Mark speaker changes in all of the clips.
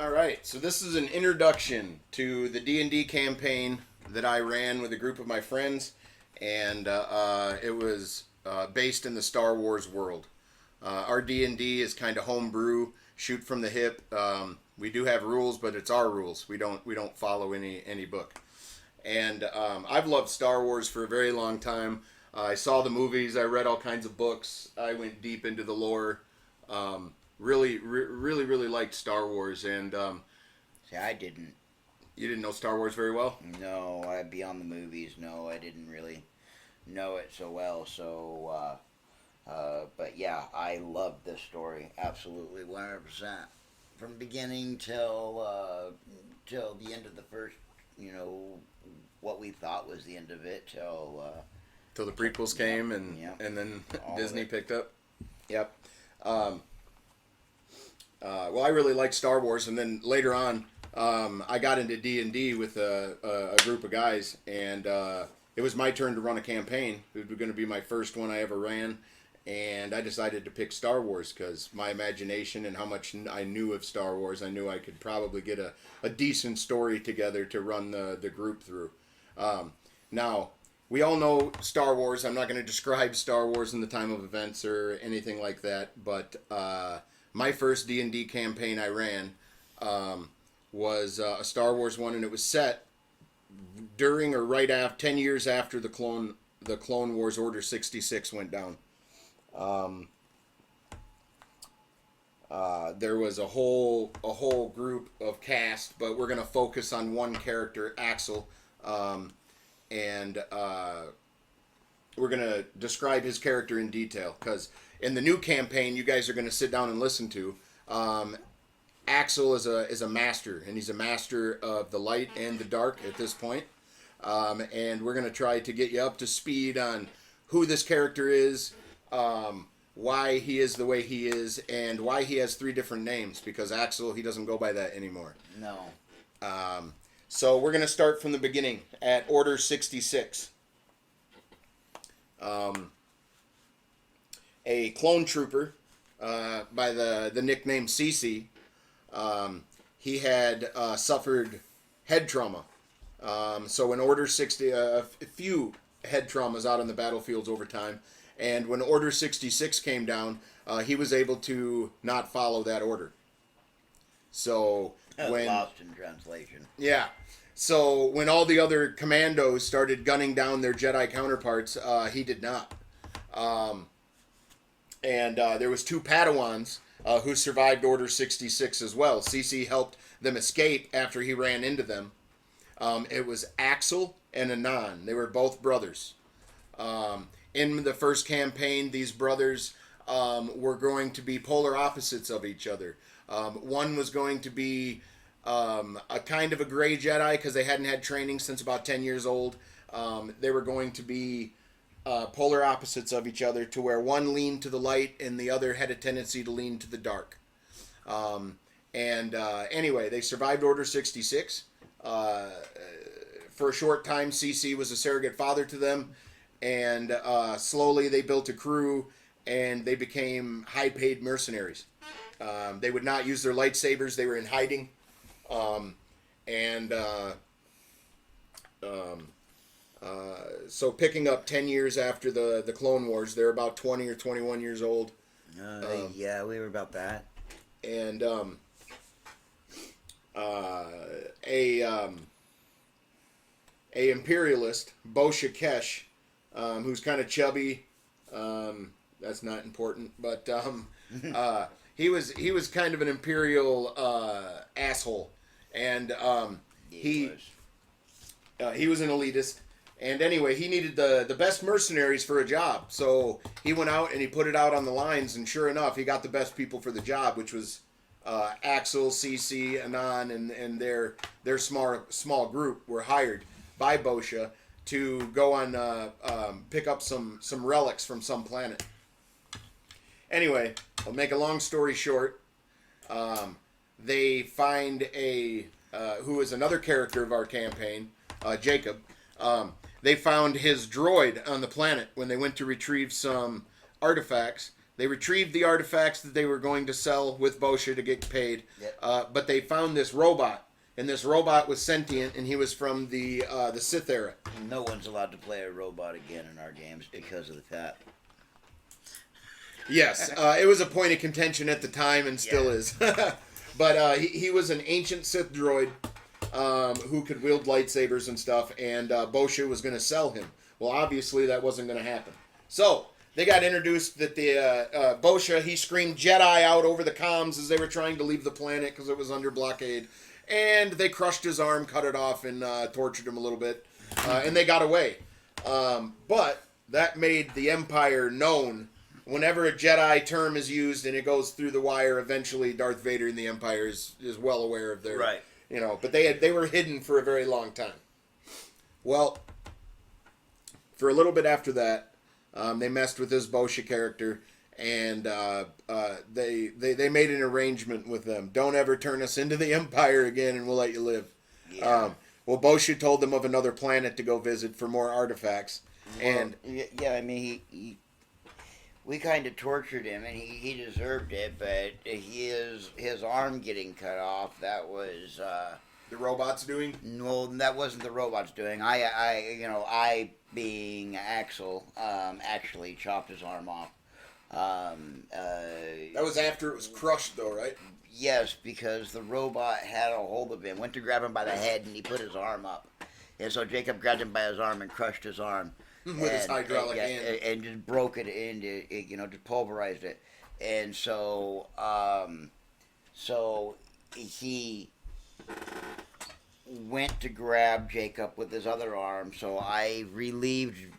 Speaker 1: All right, so this is an introduction to the D&D campaign that I ran with a group of my friends, and it was based in the Star Wars world. Our D&D is kind of homebrew, shoot from the hip. We do have rules, but it's our rules. We don't follow any book. And I've loved Star Wars for a very long time. I saw the movies. I read all kinds of books. I went deep into the lore. Really liked Star Wars, and
Speaker 2: See, I didn't.
Speaker 1: you didn't know Star Wars very well.
Speaker 2: No, beyond the movies, no, I didn't really know it so well. But yeah, I loved this story absolutely 100% from beginning till the end of the first. What we thought was the end of it
Speaker 1: Till the prequels came, and
Speaker 2: yep.
Speaker 1: and then
Speaker 2: All
Speaker 1: Disney
Speaker 2: of it.
Speaker 1: picked up. Yep. Well, I really liked Star Wars, and then later on, I got into D&D with a group of guys, and it was my turn to run a campaign. It was going to be my first one I ever ran, and I decided to pick Star Wars because my imagination and how much I knew of Star Wars, I knew I could probably get a decent story together to run the group through. Now, we all know Star Wars. I'm not going to describe Star Wars in the time of events or anything like that, but my first D&D campaign I ran was a Star Wars one, and it was set during or right after 10 years after the Clone Wars Order 66 went down. There was a whole group of cast, but we're going to focus on one character, Axel, and we're going to describe his character in detail, because in the new campaign you guys are going to sit down and listen to, Axel is a master, and he's a master of the light and the dark at this point. And we're going to try to get you up to speed on who this character is, why he is the way he is, and why he has 3 different names, because Axel, he doesn't go by that anymore.
Speaker 2: No.
Speaker 1: So we're going to start from the beginning at Order 66. A clone trooper by the nickname CC, he had suffered head trauma. So in Order 60, a few head traumas out on the battlefields over time. And when Order 66 came down, he was able to not follow that order. So when
Speaker 2: Lost in translation.
Speaker 1: yeah. So when all the other commandos started gunning down their Jedi counterparts, he did not. And there was 2 Padawans who survived Order 66 as well. CC helped them escape after he ran into them. It was Axel and Anan. They were both brothers. In the first campaign, these brothers were going to be polar opposites of each other. One was going to be a kind of a gray Jedi because they hadn't had training since about 10 years old. They were going to be polar opposites of each other, to where one leaned to the light and the other had a tendency to lean to the dark. Anyway, they survived Order 66. For a short time, CC was a surrogate father to them, and slowly they built a crew, and they became high-paid mercenaries. They would not use their lightsabers. They were in hiding. So picking up 10 years after the Clone Wars, they're about 20 or 21 years old.
Speaker 2: Yeah, we were about that.
Speaker 1: And a imperialist, Bosha Kesh, who's kind of chubby. That's not important, but he was kind of an imperial asshole, and he was an elitist. And anyway, he needed the best mercenaries for a job, so he went out and he put it out on the lines, and sure enough, he got the best people for the job, which was Axel, CC, Anan, and their small group were hired by Bosha to go on pick up some relics from some planet. Anyway, I'll make a long story short. They find who is another character of our campaign, Jacob. They found his droid on the planet when they went to retrieve some artifacts They retrieved the artifacts that they were going to sell with Bosha to get paid.
Speaker 2: Yep.
Speaker 1: But they found this robot, and this robot was sentient, and he was from the Sith era.
Speaker 2: No one's allowed to play a robot again in our games because of that.
Speaker 1: Yes, it was a point of contention at the time and still is. But he was an ancient Sith droid who could wield lightsabers and stuff, and Bosha was going to sell him. Well, obviously that wasn't going to happen. So they got introduced that the Bosha, he screamed Jedi out over the comms as they were trying to leave the planet because it was under blockade. And they crushed his arm, cut it off, and tortured him a little bit. And they got away. But that made the Empire known. Whenever a Jedi term is used and it goes through the wire, eventually Darth Vader and the Empire is well aware of their...
Speaker 2: Right.
Speaker 1: You know, but they were hidden for a very long time. Well, for a little bit after that, they messed with this Bosha character, and they made an arrangement with them. Don't ever turn us into the Empire again, and we'll let you live.
Speaker 2: Yeah.
Speaker 1: Well, Bosha told them of another planet to go visit for more artifacts, and
Speaker 2: yeah, I mean we kind of tortured him, and he deserved it. But his arm getting cut off, that was
Speaker 1: the robots doing.
Speaker 2: No, that wasn't the robots doing. I being Axel, actually chopped his arm off.
Speaker 1: That was after it was crushed, though, right?
Speaker 2: Yes, because the robot had a hold of him, went to grab him by the head, and he put his arm up. And so Jacob grabbed him by his arm and crushed his arm.
Speaker 1: With his hydraulic hand.
Speaker 2: And just broke it into, just pulverized it. And so, he went to grab Jacob with his other arm, so I relieved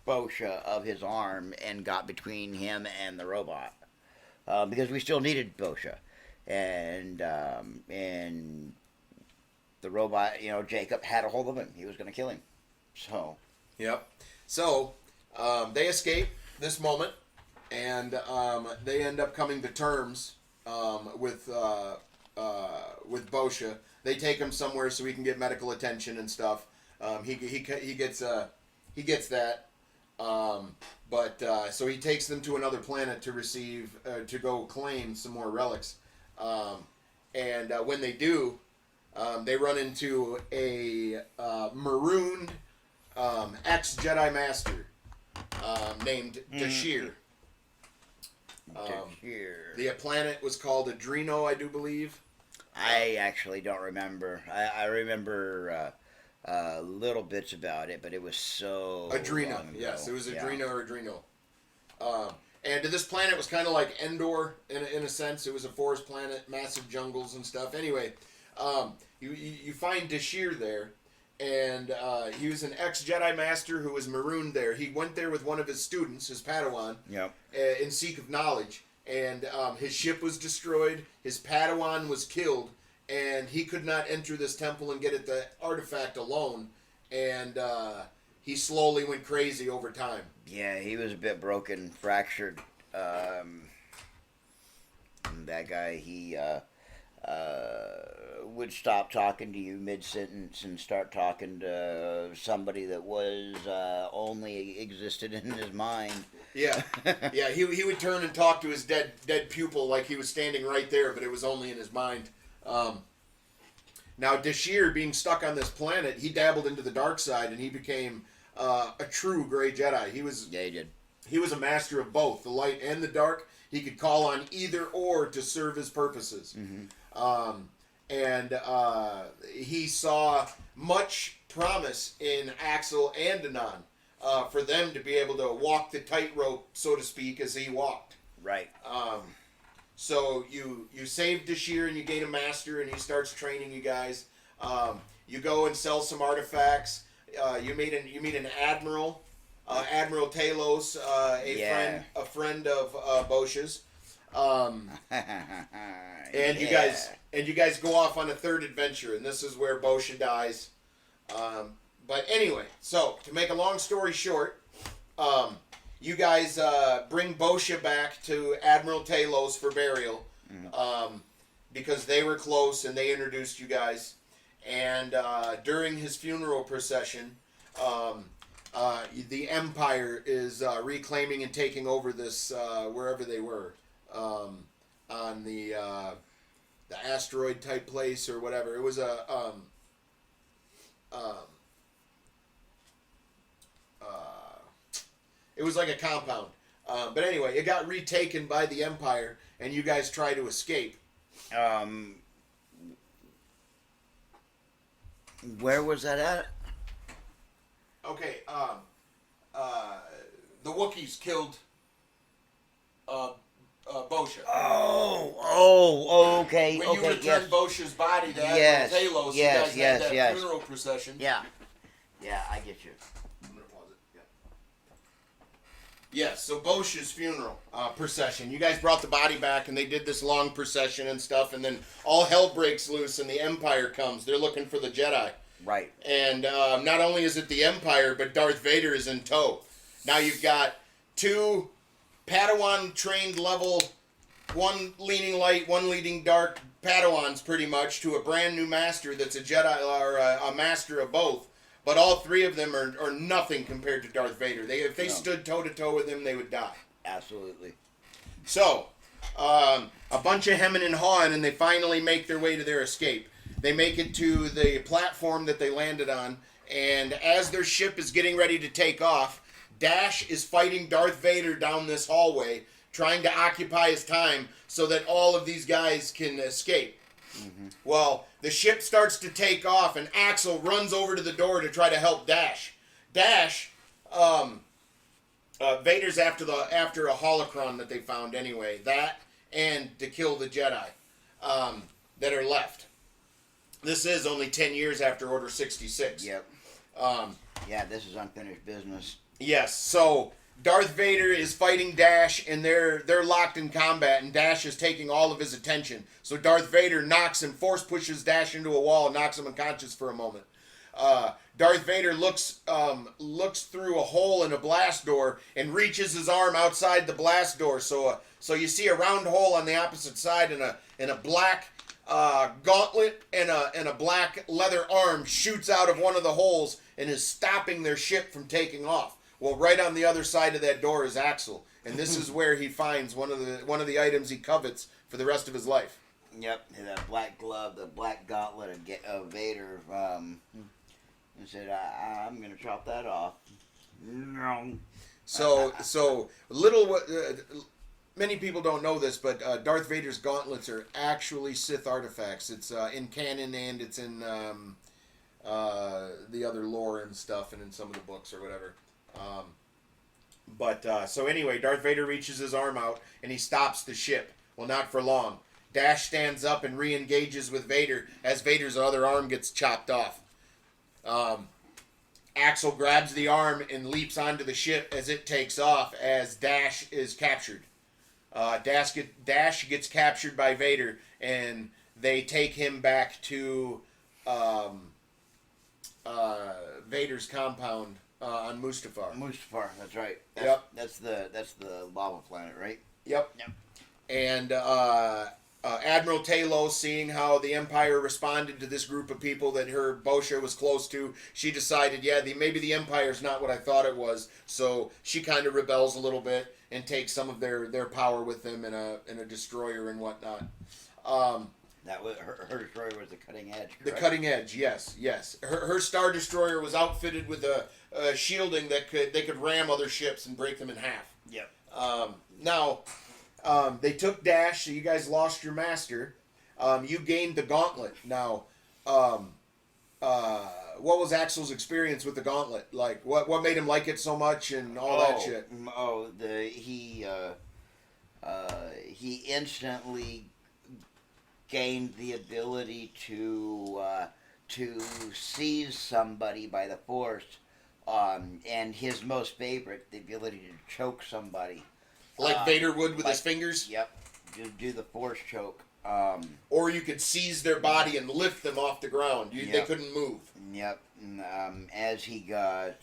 Speaker 2: Bosha of his arm and got between him and the robot. Because we still needed Bosha. And the robot, Jacob had a hold of him. He was going to kill him. So...
Speaker 1: Yep. So they escape this moment, and they end up coming to terms with Bosha. They take him somewhere so he can get medical attention and stuff. He gets that. So he takes them to another planet to receive to go claim some more relics. And when they do, they run into a marooned ex-Jedi Master named Dashir. The planet was called Adreno, I do believe.
Speaker 2: I actually don't remember. I remember little bits about it, but it was so
Speaker 1: Adreno,
Speaker 2: long ago.
Speaker 1: yes, it was Adreno or Adreno. And this planet was kind of like Endor in a sense. It was a forest planet, massive jungles and stuff. Anyway, you find Dashir there. And he was an ex-Jedi Master who was marooned there. He went there with one of his students, his Padawan, in seek of knowledge. And his ship was destroyed, his Padawan was killed, and he could not enter this temple and get at the artifact alone. And he slowly went crazy over time.
Speaker 2: Yeah, he was a bit broken, fractured. That guy, he... would stop talking to you mid-sentence and start talking to somebody that was only existed in his mind.
Speaker 1: Yeah, yeah. He would turn and talk to his dead pupil like he was standing right there, but it was only in his mind. Now, Dashir, being stuck on this planet, he dabbled into the dark side and he became a true Grey Jedi. He did. He was a master of both, the light and the dark. He could call on either or to serve his purposes. Mm-hmm. He saw much promise in Axel and Anon for them to be able to walk the tightrope, so to speak, as he walked.
Speaker 2: Right.
Speaker 1: So you save Dashir and you gain a master and he starts training you guys. You go and sell some artifacts. You meet an admiral, Admiral Talos, a friend of Bosha's. And you guys go off on a third adventure, and this is where Bosha dies. But anyway, so to make a long story short, you guys bring Bosha back to Admiral Talos for burial, because they were close and they introduced you guys. And during his funeral procession, the Empire is reclaiming and taking over this wherever they were, on the asteroid type place or whatever. It was a it was like a compound. But anyway, it got retaken by the Empire, and you guys try to escape.
Speaker 2: Where was that at?
Speaker 1: Okay, the Wookiees killed Bosha.
Speaker 2: Oh, okay,
Speaker 1: When
Speaker 2: okay,
Speaker 1: you returned
Speaker 2: yes.
Speaker 1: Bosha's body to
Speaker 2: Yes,
Speaker 1: Admiral Talos,
Speaker 2: yes,
Speaker 1: you guys had that
Speaker 2: yes.
Speaker 1: funeral procession.
Speaker 2: Yeah, I get you.
Speaker 1: I'm gonna pause it. Yeah. Yes, so Bosha's funeral procession. You guys brought the body back, and they did this long procession and stuff, and then all hell breaks loose, and the Empire comes. They're looking for the Jedi.
Speaker 2: Right.
Speaker 1: And not only is it the Empire, but Darth Vader is in tow. Now you've got two Padawan trained level, one leaning light, one leading dark Padawans, pretty much, to a brand new master that's a Jedi or a master of both. But all three of them are nothing compared to Darth Vader. If they stood toe to toe with him, they would die.
Speaker 2: Absolutely.
Speaker 1: So, a bunch of hemming and hawing, and they finally make their way to their escape. They make it to the platform that they landed on, and as their ship is getting ready to take off, Dash is fighting Darth Vader down this hallway, trying to occupy his time so that all of these guys can escape. Mm-hmm. Well, the ship starts to take off, and Axel runs over to the door to try to help Dash. Dash, Vader's after a holocron that they found anyway. That and to kill the Jedi that are left. This is only 10 years after Order 66.
Speaker 2: Yep. Yeah, this is unfinished business.
Speaker 1: Yes, so Darth Vader is fighting Dash, and they're locked in combat, and Dash is taking all of his attention. So Darth Vader knocks and force pushes Dash into a wall and knocks him unconscious for a moment. Darth Vader looks through a hole in a blast door and reaches his arm outside the blast door. So you see a round hole on the opposite side, and a black gauntlet and a black leather arm shoots out of one of the holes and is stopping their ship from taking off. Well, right on the other side of that door is Axel, and this is where he finds one of the items he covets for the rest of his life.
Speaker 2: Yep, that black glove, the black gauntlet of Vader. And said, "I'm gonna chop that off." No.
Speaker 1: So many people don't know this, but Darth Vader's gauntlets are actually Sith artifacts. It's in canon, and it's in the other lore and stuff, and in some of the books or whatever. So anyway, Darth Vader reaches his arm out, and he stops the ship. Well, not for long. Dash stands up and re-engages with Vader as Vader's other arm gets chopped off. Axel grabs the arm and leaps onto the ship as it takes off as Dash is captured. Dash gets captured by Vader, and they take him back to Vader's compound on Mustafar.
Speaker 2: Mustafar, that's right. That's the lava planet, right?
Speaker 1: Yep. And Admiral Talos, seeing how the Empire responded to this group of people that her Bosha was close to, she decided, maybe the Empire's not what I thought it was. So she kind of rebels a little bit and takes some of their power with them in a destroyer and whatnot.
Speaker 2: That was her destroyer was the cutting edge. Correct?
Speaker 1: The cutting edge, yes. Her Star Destroyer was outfitted with a shielding that they could ram other ships and break them in half.
Speaker 2: Yep.
Speaker 1: Now, they took Dash, so you guys lost your master. You gained the gauntlet. Now, what was Axel's experience with the gauntlet? Like, what made him like it so much and all that shit?
Speaker 2: He instantly gained the ability to seize somebody by the force, and his most favorite, the ability to choke somebody.
Speaker 1: Like Vader would with his fingers?
Speaker 2: Yep. Do the force choke.
Speaker 1: Or you could seize their body and lift them off the ground. They couldn't move.
Speaker 2: Yep. As he got...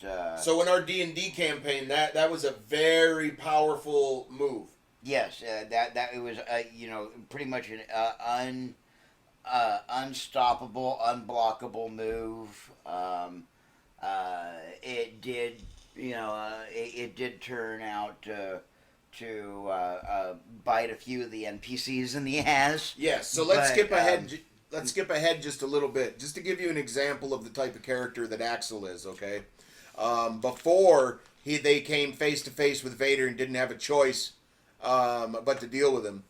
Speaker 1: So in our D&D campaign, that was a very powerful move.
Speaker 2: Yes, that it was pretty much an unstoppable, unblockable move. It did it did turn out to bite a few of the NPCs in the ass.
Speaker 1: Yes. So let's skip ahead. Let's skip ahead just a little bit, just to give you an example of the type of character that Axel is. Okay. Before they came face to face with Vader and didn't have a choice but to deal with him.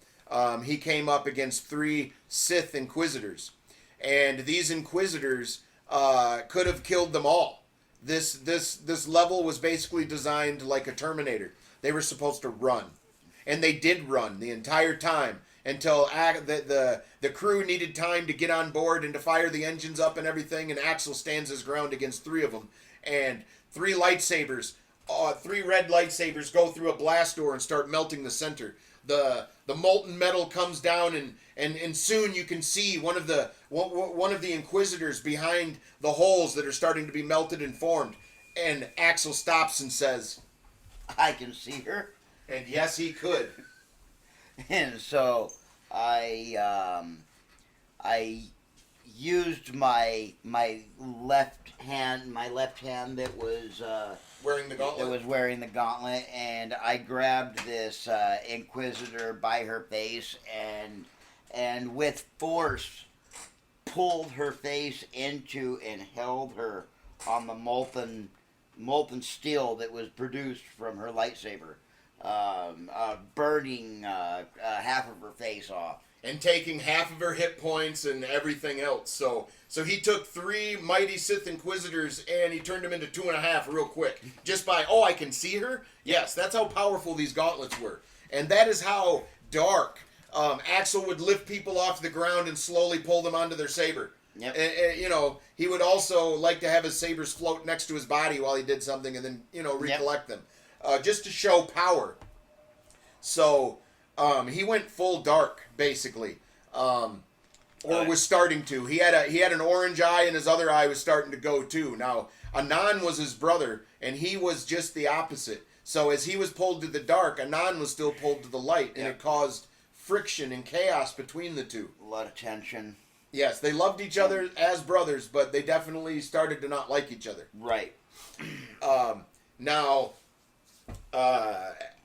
Speaker 1: He came up against 3 Sith Inquisitors, and these Inquisitors could have killed them all. This level was basically designed like a Terminator. They were supposed to run, and they did run the entire time until the crew needed time to get on board and to fire the engines up and everything. And Axel stands his ground against 3 of them, and 3 lightsabers. 3 red lightsabers go through a blast door and start melting the center. The molten metal comes down, and soon you can see one of the Inquisitors behind the holes that are starting to be melted and formed. And Axel stops and says,
Speaker 2: I can see her.
Speaker 1: And yes, he could.
Speaker 2: And so I used my left hand that was
Speaker 1: wearing the gauntlet.
Speaker 2: And I grabbed this Inquisitor by her face and with force pulled her face into and held her on the molten steel that was produced from her lightsaber, burning half of her face off.
Speaker 1: And taking half of her hit points and everything else. So he took 3 mighty Sith Inquisitors and he turned them into 2.5 real quick. Just by, I can see her? Yes, that's how powerful these gauntlets were. And that is how dark Axel would lift people off the ground and slowly pull them onto their saber.
Speaker 2: Yep.
Speaker 1: He would also like to have his sabers float next to his body while he did something and then, recollect them. Just to show power. So he went full dark, basically. Was starting to. He had an orange eye and his other eye was starting to go too. Now, Anan was his brother and he was just the opposite. So as he was pulled to the dark, Anan was still pulled to the light, and it caused friction and chaos between the two.
Speaker 2: A lot of tension.
Speaker 1: Yes, they loved each other as brothers, but they definitely started to not like each other.
Speaker 2: Right.
Speaker 1: Now,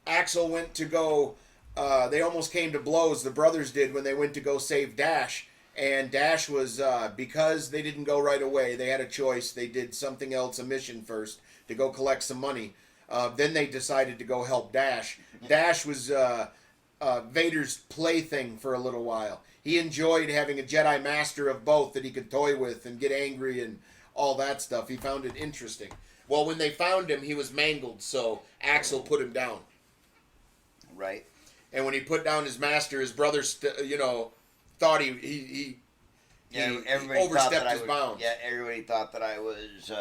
Speaker 1: Axel went to go... they almost came to blows, the brothers did, when they went to go save Dash. And Dash was, because they didn't go right away, they had a choice. They did something else, a mission first, to go collect some money. Then they decided to go help Dash. Dash was Vader's plaything for a little while. He enjoyed having a Jedi Master of both that he could toy with and get angry and all that stuff. He found it interesting. Well, when they found him, he was mangled, so Axel put him down.
Speaker 2: Right.
Speaker 1: And when he put down his master, his brother, thought he overstepped his bounds.
Speaker 2: Yeah, everybody thought that I was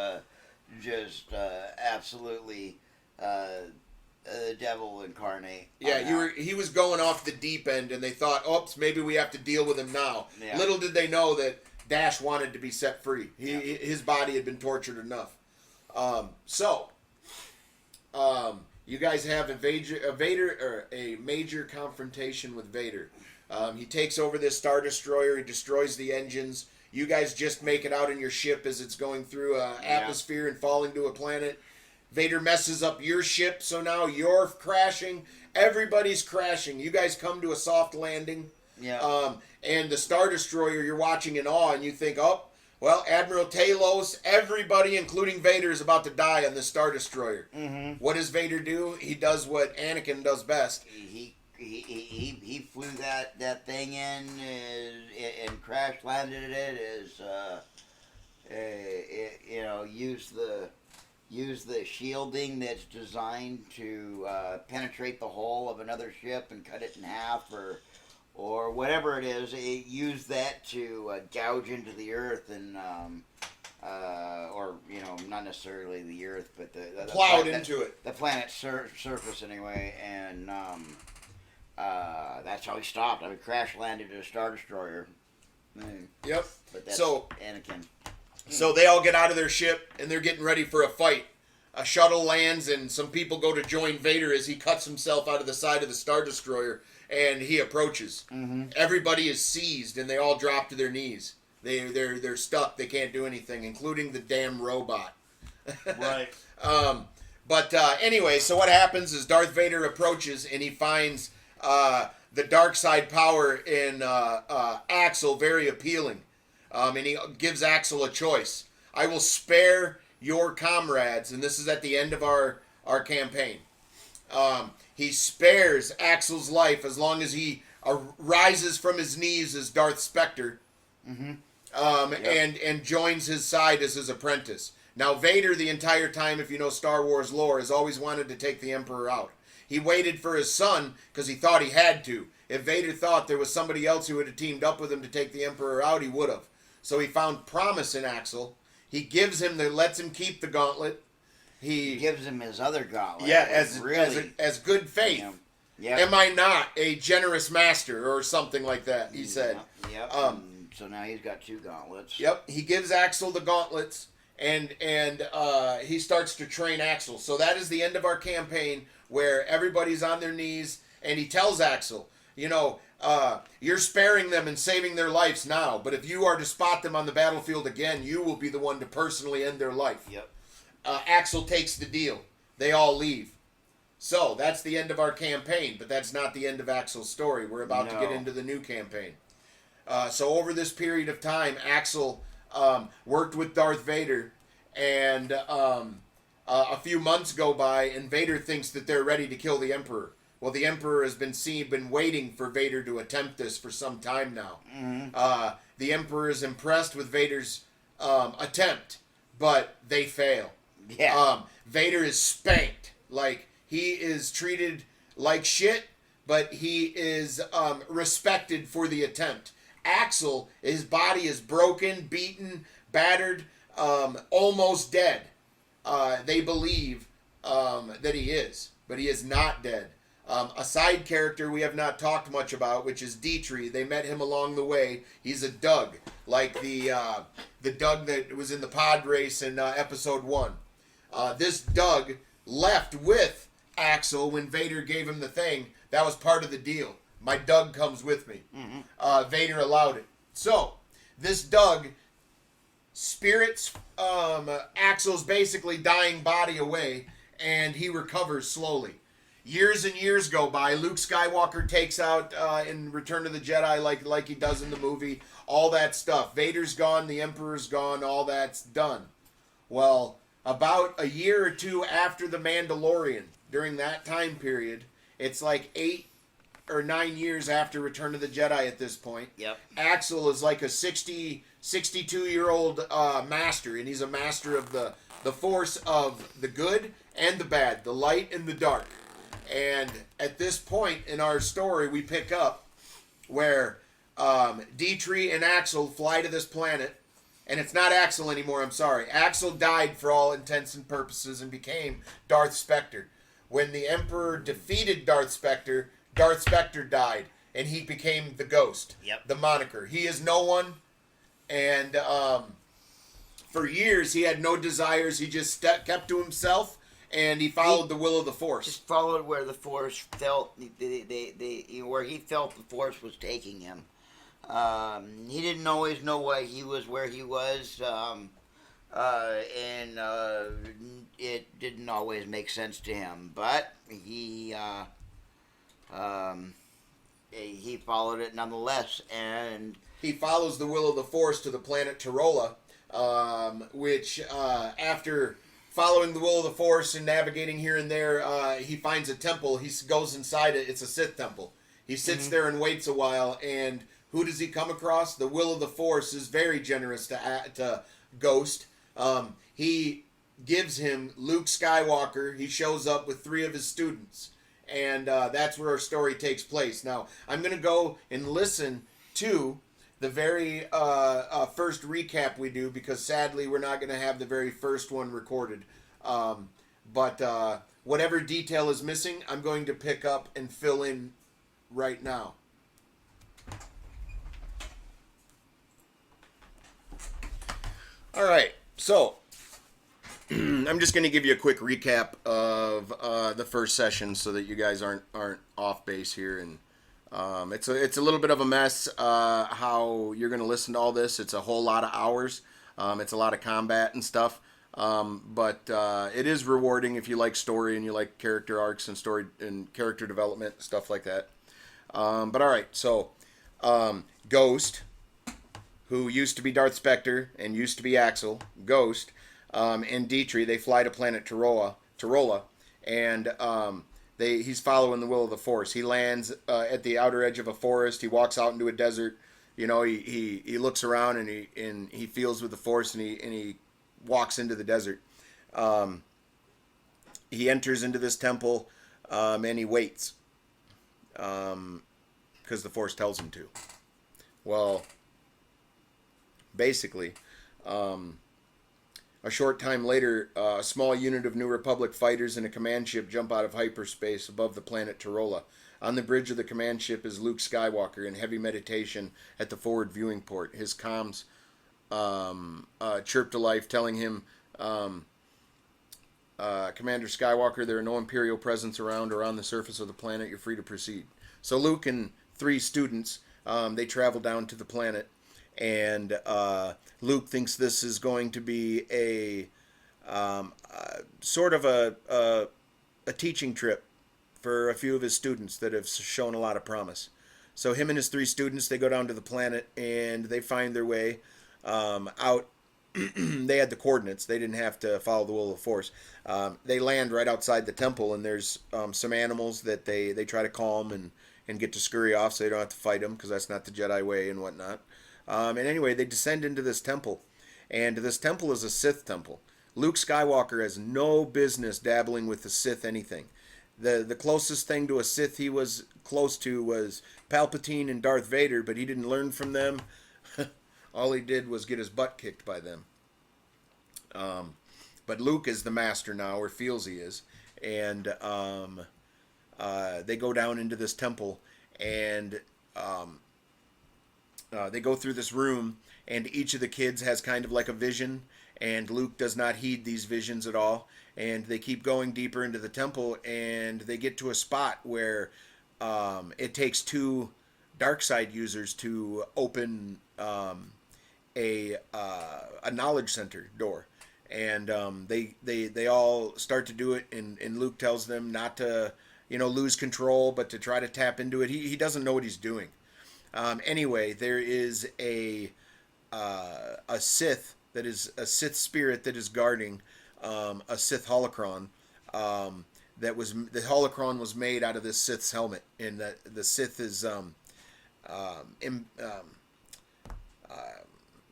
Speaker 2: just absolutely the devil incarnate.
Speaker 1: Yeah, he was going off the deep end, and they thought, oops, maybe we have to deal with him now. Yeah. Little did they know that Dash wanted to be set free. His body had been tortured enough. You guys have a major confrontation with Vader. He takes over this Star Destroyer. He destroys the engines. You guys just make it out in your ship as it's going through an atmosphere and falling to a planet. Vader messes up your ship, so now you're crashing. Everybody's crashing. You guys come to a soft landing.
Speaker 2: Yeah.
Speaker 1: And the Star Destroyer, you're watching in awe, and you think, Admiral Talos, everybody, including Vader, is about to die on the Star Destroyer.
Speaker 2: Mm-hmm.
Speaker 1: What does Vader do? He does what Anakin does best.
Speaker 2: He flew that thing in and crash landed it use the shielding that's designed to penetrate the hull of another ship and cut it in half, or whatever it is. It used that to gouge into the earth and not necessarily the earth, but the
Speaker 1: plowed into it,
Speaker 2: the planet's surface anyway, and that's how he stopped. I mean, crash landed a Star Destroyer.
Speaker 1: Yep.
Speaker 2: But that's Anakin.
Speaker 1: So they all get out of their ship, and they're getting ready for a fight. A shuttle lands, and some people go to join Vader as he cuts himself out of the side of the Star Destroyer, and he approaches.
Speaker 2: Mm-hmm.
Speaker 1: Everybody is seized, and they all drop to their knees. They're stuck. They can't do anything, including the damn robot.
Speaker 2: Right.
Speaker 1: But anyway, so what happens is Darth Vader approaches and he finds the dark side power in Axel very appealing. And he gives Axel a choice. I will spare your comrades, and this is at the end of our campaign. He spares Axel's life as long as he rises from his knees as Darth Spectre, and joins his side as his apprentice. Now, Vader, the entire time, if you know Star Wars lore, has always wanted to take the Emperor out. He waited for his son because he thought he had to. If Vader thought there was somebody else who would have teamed up with him to take the Emperor out, he would have. So he found promise in Axel. He gives him lets him keep the gauntlet. He
Speaker 2: gives him his other gauntlet.
Speaker 1: Yeah,
Speaker 2: really,
Speaker 1: as good faith.
Speaker 2: Yeah.
Speaker 1: Am I not a generous master or something like that? He said.
Speaker 2: Yep. So now he's got 2 gauntlets.
Speaker 1: Yep. He gives Axel the gauntlets, and he starts to train Axel. So that is the end of our campaign, where everybody's on their knees, and he tells Axel, you're sparing them and saving their lives now, but if you are to spot them on the battlefield again, you will be the one to personally end their life.
Speaker 2: Yep.
Speaker 1: Axel takes the deal. They all leave. So that's the end of our campaign, but that's not the end of Axel's story. We're about to get into the new campaign. So over this period of time, Axel worked with Darth Vader, and a few months go by, and Vader thinks that they're ready to kill the Emperor. Well, the Emperor has been waiting for Vader to attempt this for some time now. Mm-hmm. The Emperor is impressed with Vader's attempt, but they fail.
Speaker 2: Yeah.
Speaker 1: Vader is spanked. Like, he is treated like shit, but he is respected for the attempt. Axel, his body is broken, beaten, battered, almost dead. They believe that he is, but he is not dead. A side character we have not talked much about, which is Dietrich. They met him along the way. He's a Doug, like the Doug that was in the pod race in episode 1. This Doug left with Axel when Vader gave him the thing. That was part of the deal. My Doug comes with me. Mm-hmm. Vader allowed it. So, this Doug spirits Axel's basically dying body away, and he recovers slowly. Years and years go by. Luke Skywalker takes out in Return of the Jedi like he does in the movie. All that stuff. Vader's gone. The Emperor's gone. All that's done. Well, about a year or 2 after The Mandalorian, during that time period, it's like 8 or 9 years after Return of the Jedi at this point.
Speaker 2: Yep.
Speaker 1: Axel is like a 62-year-old master, and he's a master of the force of the good and the bad, the light and the dark. And at this point in our story, we pick up where Dietrich and Axel fly to this planet, and it's not Axel anymore, I'm sorry. Axel died for all intents and purposes and became Darth Spectre. When the Emperor defeated Darth Spectre died, and he became the Ghost, the moniker. He is no one, and for years he had no desires. He just kept to himself, and he followed the will of the Force.
Speaker 2: Just followed where the Force felt, where he felt the Force was taking him. He didn't always know why he was where he was, and it didn't always make sense to him. But he followed it nonetheless, and
Speaker 1: he follows the will of the Force to the planet Tarola, which after following the will of the Force and navigating here and there, he finds a temple. He goes inside it. It's a Sith temple. He sits there and waits a while, and who does he come across? The will of the Force is very generous to Ghost. He gives him Luke Skywalker. He shows up with 3 of his students, and that's where our story takes place. Now, I'm going to go and listen to the very first recap we do, because sadly we're not going to have the very first one recorded. But whatever detail is missing, I'm going to pick up and fill in right now. All right, so I'm just going to give you a quick recap of the first session so that you guys aren't off base here, and it's a little bit of a mess how you're going to listen to all this. It's a whole lot of hours. It's a lot of combat and stuff. But it is rewarding if you like story and you like character arcs and story and character development, stuff like that. But all right, so Ghost, who used to be Darth Specter and used to be Axel, Ghost, and Dietrich, they fly to planet Tirola, and he's following the will of the Force. He lands at the outer edge of a forest. He walks out into a desert. You know, he looks around and he feels with the Force, and he walks into the desert. He enters into this temple, and he waits because the Force tells him to. Well, basically, a short time later, a small unit of New Republic fighters and a command ship jump out of hyperspace above the planet Tirola. On the bridge of the command ship is Luke Skywalker in heavy meditation at the forward viewing port. His comms chirp to life, telling him, Commander Skywalker, there are no Imperial presence around or on the surface of the planet. You're free to proceed. So Luke and 3 students, they travel down to the planet. And Luke thinks this is going to be a sort of a teaching trip for a few of his students that have shown a lot of promise. So him and his 3 students, they go down to the planet and they find their way out. They had the coordinates. They didn't have to follow the will of the Force. They land right outside the temple, and there's some animals that they try to calm and get to scurry off so they don't have to fight them, because that's not the Jedi way and whatnot. And anyway, they descend into this temple, and this temple is a Sith temple. Luke Skywalker has no business dabbling with the Sith anything. The closest thing to a Sith he was close to was Palpatine and Darth Vader, but he didn't learn from them. All he did was get his butt kicked by them. But Luke is the master now, or feels he is, and they go down into this temple, and they go through this room, and each of the kids has kind of like a vision, and Luke does not heed these visions at all. And they keep going deeper into the temple, and they get to a spot where it takes 2 dark side users to open a knowledge center door. And they all start to do it, and Luke tells them not to lose control, but to try to tap into it. He doesn't know what he's doing. Anyway, there is a Sith that is a Sith spirit that is guarding a Sith holocron. The holocron was made out of this Sith's helmet, and the Sith is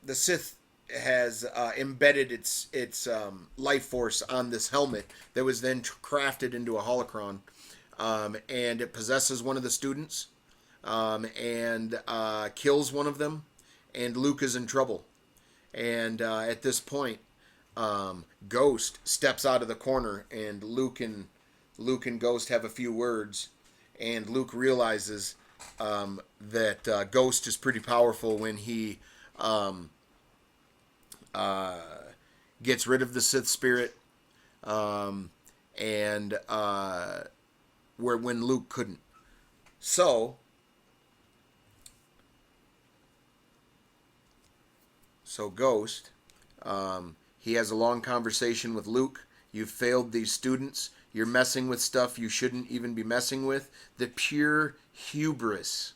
Speaker 1: the Sith has embedded its life force on this helmet that was then crafted into a holocron, and it possesses one of the students. And kills one of them, and Luke is in trouble. And at this point, Ghost steps out of the corner, and Luke and Ghost have a few words, and Luke realizes that Ghost is pretty powerful when he gets rid of the Sith spirit, and when Luke couldn't. So Ghost, he has a long conversation with Luke. You've failed these students. You're messing with stuff you shouldn't even be messing with. The pure hubris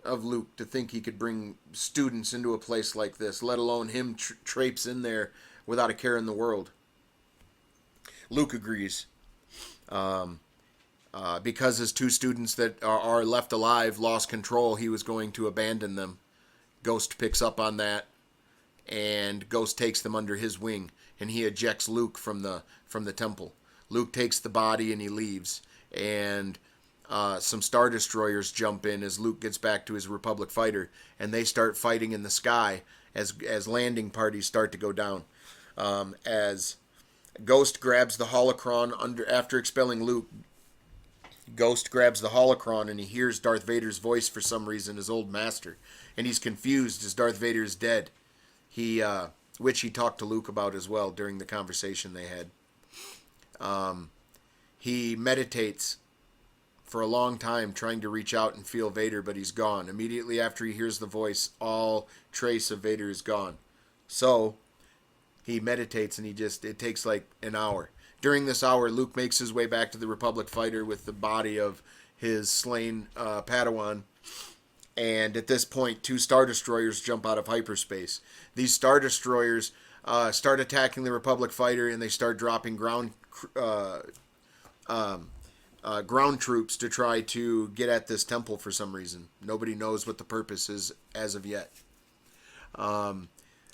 Speaker 1: of Luke to think he could bring students into a place like this, let alone him traipse in there without a care in the world. Luke agrees. Because his 2 students that are left alive lost control, he was going to abandon them. Ghost picks up on that, and Ghost takes them under his wing, and he ejects Luke from the temple. Luke takes the body and he leaves, and some Star Destroyers jump in as Luke gets back to his Republic fighter, and they start fighting in the sky as landing parties start to go down. As Ghost grabs the holocron after expelling Luke, Ghost grabs the holocron, and he hears Darth Vader's voice for some reason, his old master, and he's confused as Darth Vader is dead. Which he talked to Luke about as well during the conversation they had. He meditates for a long time trying to reach out and feel Vader, but he's gone. Immediately after he hears the voice, all trace of Vader is gone. So He meditates, and it takes like an hour. During this hour, Luke makes his way back to the Republic fighter with the body of his slain Padawan. And at this point, 2 Star Destroyers jump out of hyperspace. These Star Destroyers start attacking the Republic fighter, and they start dropping ground troops to try to get at this temple for some reason. Nobody knows what the purpose is as of yet.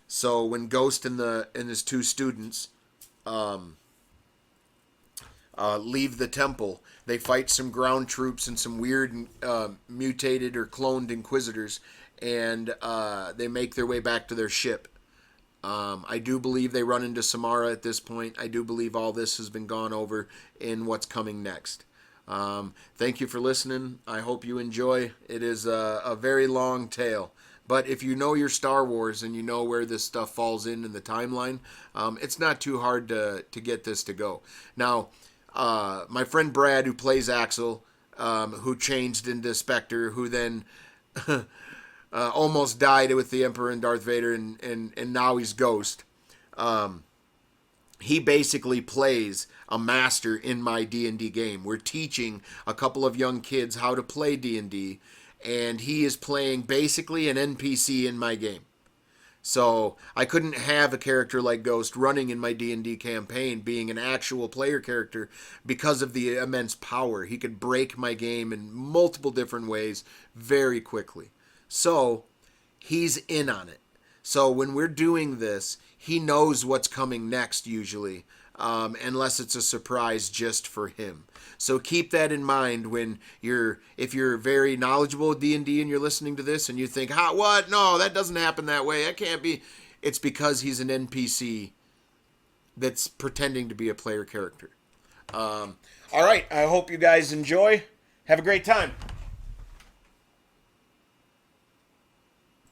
Speaker 1: So when Ghost and his 2 students leave the temple, they fight some ground troops and some weird mutated or cloned Inquisitors, and they make their way back to their ship. I do believe they run into Samara at this point. I do believe all this has been gone over in what's coming next. Thank you for listening. I hope you enjoy. It is a very long tale. But if you know your Star Wars and you know where this stuff falls in the timeline, it's not too hard to get this to go. Now, my friend Brad, who plays Axel, who changed into Spectre, who then almost died with the Emperor and Darth Vader, and now he's Ghost. He basically plays a master in my D&D game. We're teaching a couple of young kids how to play D&D, and he is playing basically an NPC in my game. So I couldn't have a character like Ghost running in my D&D campaign being an actual player character because of the immense power. He could break my game in multiple different ways very quickly. So he's in on it. So when we're doing this, he knows what's coming next usually, unless it's a surprise just for him. So keep that in mind if you're very knowledgeable of D&D and you're listening to this and you think, what? No, that doesn't happen that way. That can't be. It's because he's an NPC that's pretending to be a player character. All right. I hope you guys enjoy. Have a great time.